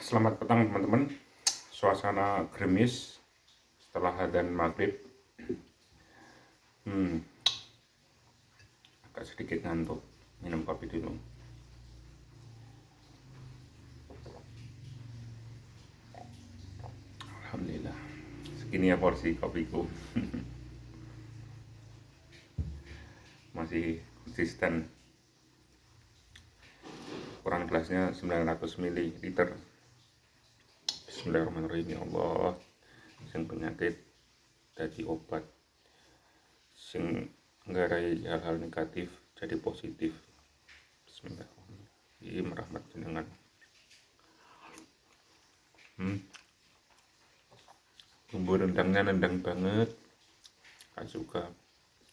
Selamat petang teman-teman. Suasana gerimis setelah adzan maghrib. Agak sedikit ngantuk. Minum kopi dulu. Alhamdulillah. Segini ya porsi kopiku. Masih konsisten. Ukuran gelasnya 900 ml. Bismillahirrahmanirrahim. Ya Allah, sing penyakit jadi obat, sing nggarai hal-hal negatif jadi positif. Bismillahirrahmanirrahim. Merahmat jenengan. Bumbu rendangnya nendang banget. Gak suka.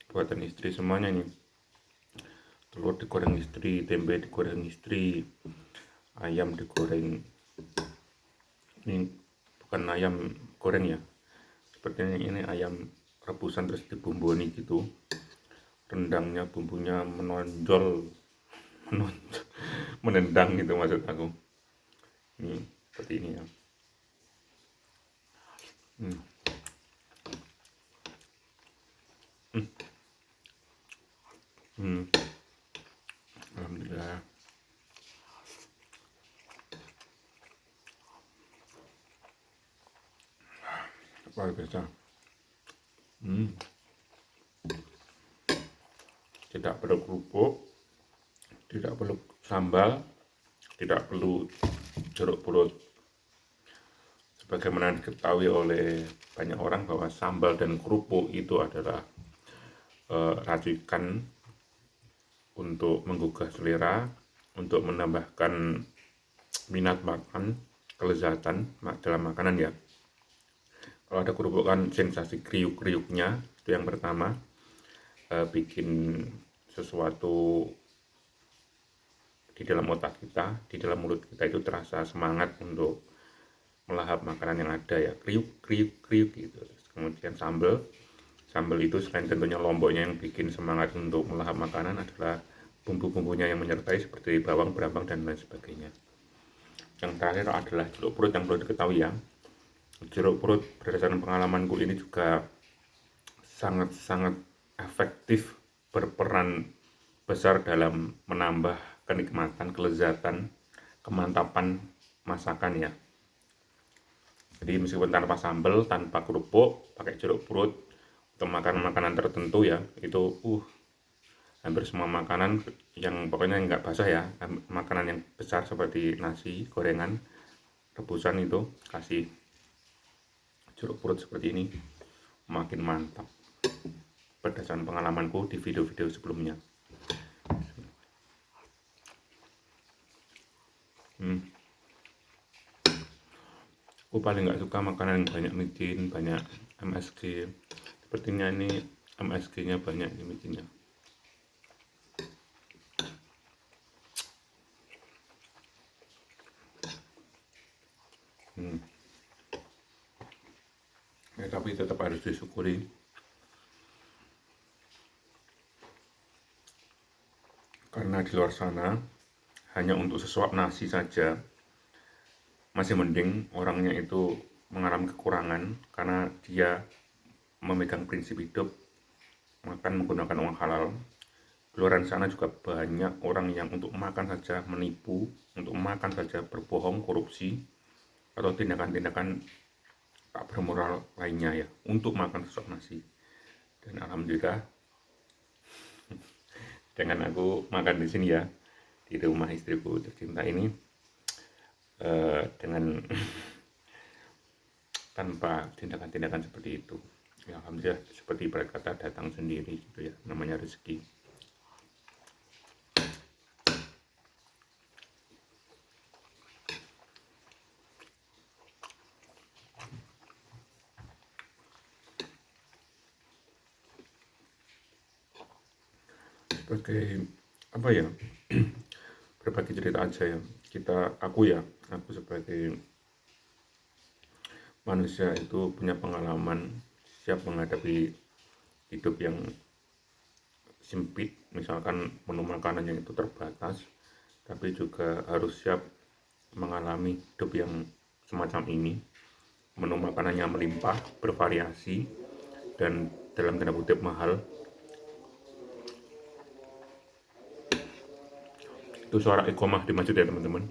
Buatan istri semuanya nih. Telur digoreng istri, tempe digoreng istri, ayam digoreng. Ini bukan ayam goreng ya, sepertinya ini ayam rebusan terus dibumbuni gitu. Rendangnya bumbunya menonjol, menendang gitu maksud aku. Ini seperti ini ya. Alhamdulillah. Luar biasa. Tidak perlu kerupuk, tidak perlu sambal, tidak perlu jeruk purut. Sebagaimana diketahui oleh banyak orang bahwa sambal dan kerupuk itu adalah racikan untuk menggugah selera, untuk menambahkan minat makan, kelezatan dalam makanan ya. Kalau ada kerupuk kan sensasi kriuk-kriuknya, itu yang pertama, bikin sesuatu di dalam otak kita, di dalam mulut kita itu terasa semangat untuk melahap makanan yang ada ya, kriuk gitu. Kemudian sambal itu selain tentunya lomboknya yang bikin semangat untuk melahap makanan, adalah bumbu-bumbunya yang menyertai seperti bawang, brambang dan lain sebagainya. Yang terakhir adalah jeruk purut yang perlu diketahui ya. Jeruk purut berdasarkan pengalamanku ini juga sangat-sangat efektif, berperan besar dalam menambah kenikmatan, kelezatan, kemantapan masakan ya. Jadi meskipun tanpa sambal, tanpa kerupuk, pakai jeruk purut untuk makanan-makanan tertentu ya, itu hampir semua makanan yang pokoknya nggak basah ya, makanan yang besar seperti nasi, gorengan, rebusan itu kasih jeruk purut seperti ini makin mantap. Berdasarkan pengalamanku di video-video sebelumnya. Aku paling nggak suka makanan yang banyak micin, banyak MSG. Sepertinya ini MSG-nya banyak di micinnya. Ya, tapi tetap harus disyukuri. Karena di luar sana hanya untuk sesuap nasi saja masih mending orangnya itu mengalami kekurangan karena dia memegang prinsip hidup makan menggunakan uang halal. Di luar sana juga banyak orang yang untuk makan saja menipu, untuk makan saja berbohong, korupsi, atau tindakan-tindakan tak bermoral lainnya ya, untuk makan sesuap nasi. Dan alhamdulillah dengan aku makan di sini ya, di rumah istriku tercinta ini, dengan tanpa tindakan-tindakan seperti itu ya, alhamdulillah, seperti berkata datang sendiri gitu ya, namanya rezeki. Sebagai apa ya, berbagi cerita aja ya, aku sebagai manusia itu punya pengalaman siap menghadapi hidup yang sempit, misalkan menu makanan yang itu terbatas, tapi juga harus siap mengalami hidup yang semacam ini. Menu makanannya melimpah, bervariasi, dan dalam tanda kutip mahal. Itu suara iqomah di masjid ya teman-teman.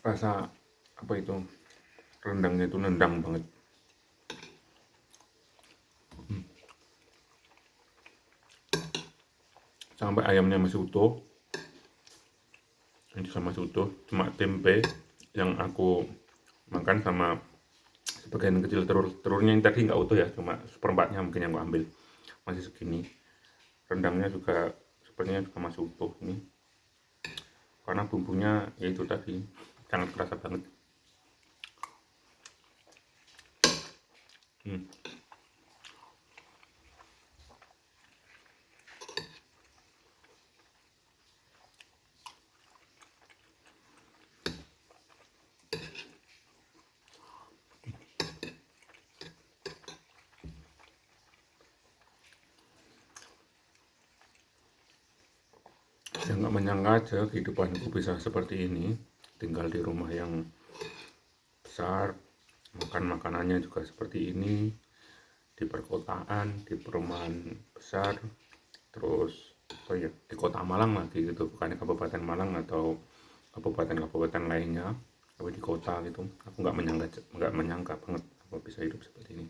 Rasa apa itu, rendangnya itu nendang banget. Sampai ayamnya masih utuh. Ini sama masih utuh, cuma tempe yang aku makan sama sebagian kecil telurnya yang tadi nggak utuh ya, cuma seperempatnya mungkin yang aku ambil, masih segini. Rendangnya juga sepertinya juga masih utuh ini, karena bumbunya ya itu tadi sangat kerasa banget. Saya nggak menyangka aja kehidupanku bisa seperti ini, tinggal di rumah yang besar, makan makanannya juga seperti ini, di perkotaan, di perumahan besar, terus oh ya, di kota Malang lagi gitu, bukan di Kabupaten Malang atau kabupaten-kabupaten lainnya, tapi di kota gitu. Aku nggak menyangka banget aku bisa hidup seperti ini.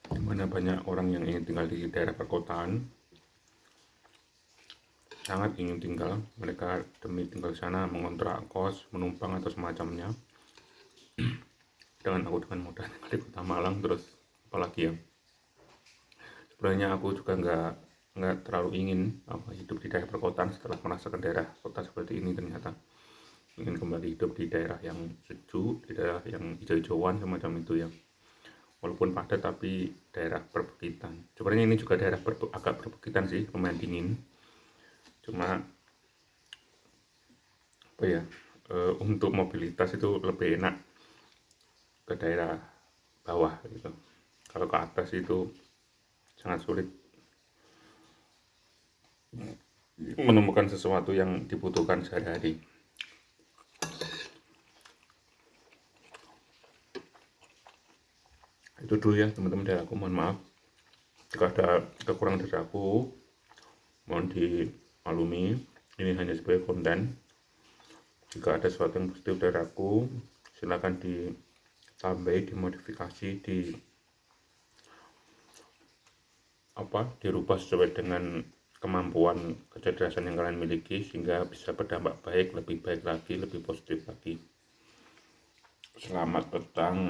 Dimana banyak orang yang ingin tinggal di daerah perkotaan, sangat ingin tinggal, mereka demi tinggal di sana mengontrak kos, menumpang atau semacamnya. Dengan modal di kota Malang, terus apalagi ya, sebenarnya aku juga nggak terlalu ingin hidup di daerah perkotaan setelah merasakan daerah kota seperti ini. Ternyata ingin kembali hidup di daerah yang sejuk, di daerah yang hijau-hijauan semacam itu ya, walaupun padat tapi daerah perbukitan. Sebenarnya ini juga daerah agak perbukitan sih, lumayan dingin, cuma apa ya, untuk mobilitas itu lebih enak ke daerah bawah gitu. Kalau ke atas itu sangat sulit menemukan sesuatu yang dibutuhkan sehari-hari. Itu dulu ya teman-teman dari aku, mohon maaf jika ada kekurangan dari aku, mohon dimaklumi. Ini hanya sebagai konten. Jika ada sesuatu yang positif dari aku, silakan ditambahi, dimodifikasi, dirubah sesuai dengan kemampuan kecerdasan yang kalian miliki, sehingga bisa berdampak baik, lebih baik lagi, lebih positif lagi. Selamat petang.